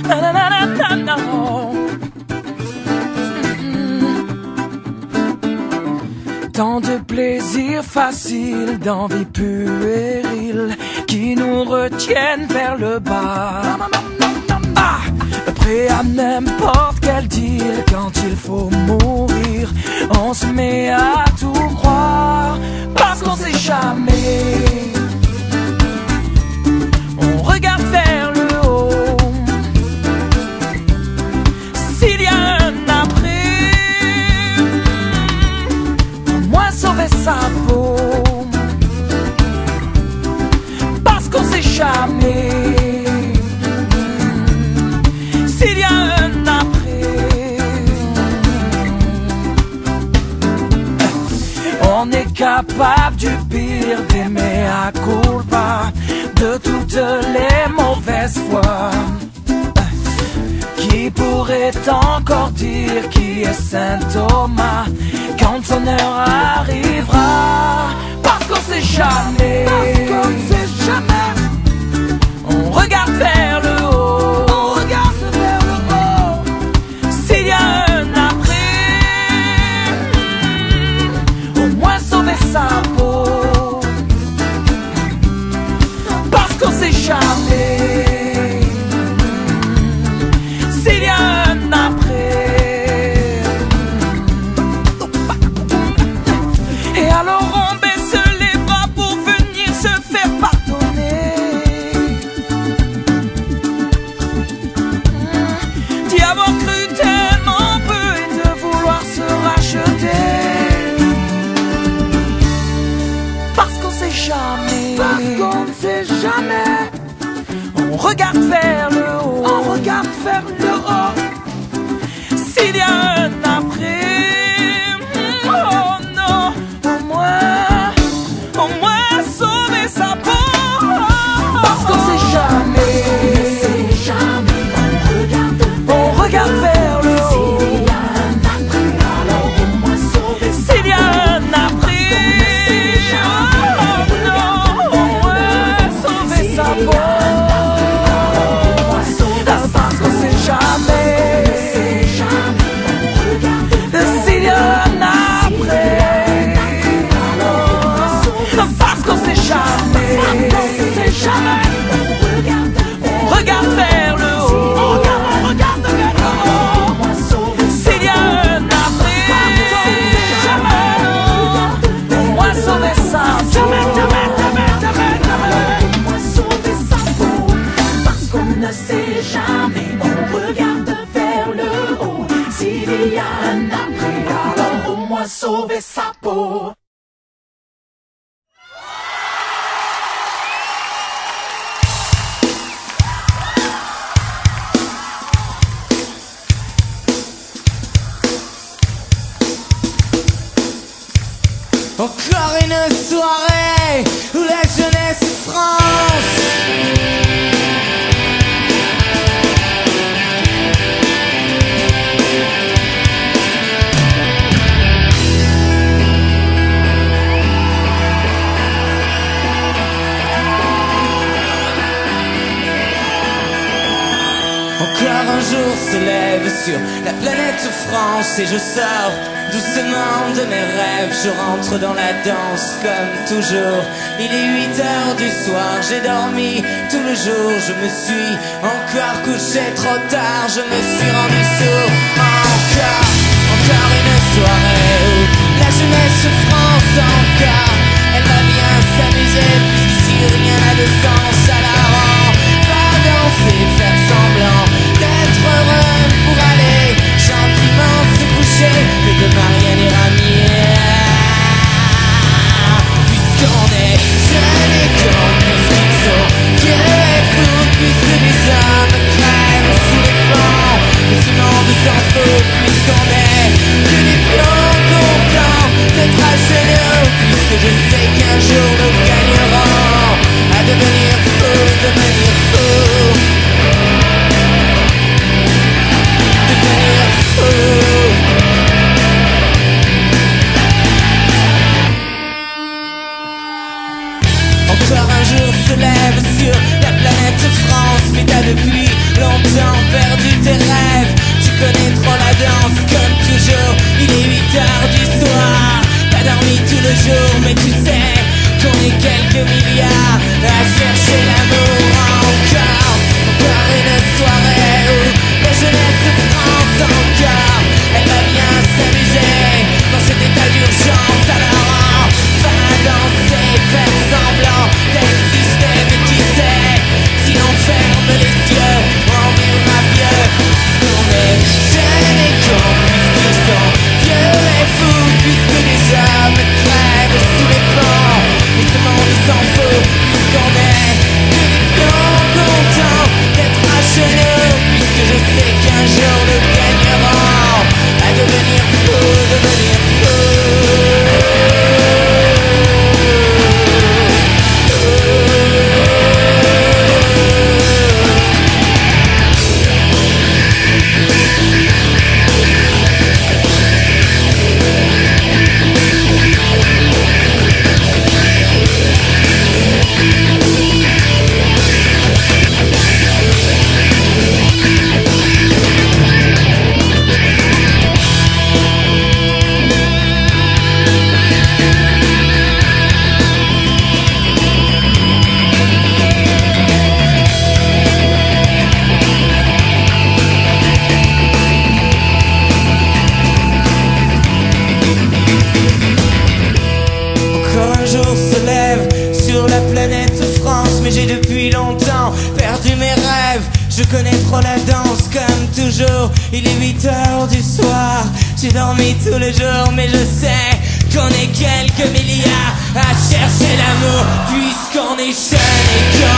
Na, na, na, na, na, na. Tant de plaisirs faciles, d'envie puérile qui nous retiennent vers le bas. Ah, prêt à n'importe quel deal. Quand il faut mourir, on se met à tout croire parce qu'on sait jamais. On regarde vers le haut. S'il y a un après, au moins sauver sa peau. Parce qu'on sait jamais. S'il y a un après, on est capable du pire, d'aimer à culpa, de toutes les mauvaises fois. Qui pourrait encore dire qui est Saint Thomas quand son heure arrivera? Parce qu'on sait jamais. Parce qu'on sait jamais. On regarde vers le haut. On regarde vers le haut. S'il y a un après, au moins sauver sa peau. Parce qu'on sait jamais. S'il y a un après. Et alors on baisse les bras pour venir se faire pardonner. D'y avoir cru tellement peu et de vouloir se racheter. Parce qu'on sait jamais. Parce qu'on ne sait jamais. On regarde vers le haut. On regarde vers le haut. S'il y a un après, oh non, au moins sauver sa peau. Parce qu'on sait jamais. On regarde vers le haut. S'il y a un après, oh non, au moins sauver sa peau. Parce qu'on sait jamais. S'il y a un après, parce qu'on sait jamais. On regarde vers le haut. On regarde vers le haut. S'il y a un après, au moins sauver sa peau. Parce qu'on ne sait jamais, on regarde vers le haut. S'il y a un après, alors au moins sauver sa peau. Encore une soirée où la jeunesse France Encore un jour se lève sur la planète France et je sors doucement de mes rêves. Je rentre dans la danse comme toujours. Il est 8 heures du soir, j'ai dormi tout le jour. Je me suis encore couché trop tard, je me suis rendu sourd. Encore une soirée où la jeunesse France encore. Elle va bien s'amuser puisqu'ici rien n'a de sens. À la rang, pas danser, faire semblant d'être heureux pour aller gentiment se coucher, mais demain rien n'ira mieux. Puisqu'on est jeunes et cons, puisqu'ils sont vieux et fous, puisque les hommes crèvent sous les ponts, et ce monde s'en fout, puisqu'on est que des plombs contents d'être à genoux, puisque je sais qu'un jour nous gagnerons. j'ai depuis longtemps perdu mes rêves. Je connais trop la danse comme toujours. Il est 8 heures du soir. J'ai dormi tous les jours, mais je sais qu'on est quelques milliards à chercher l'amour, puisqu'on est jeune et qu'on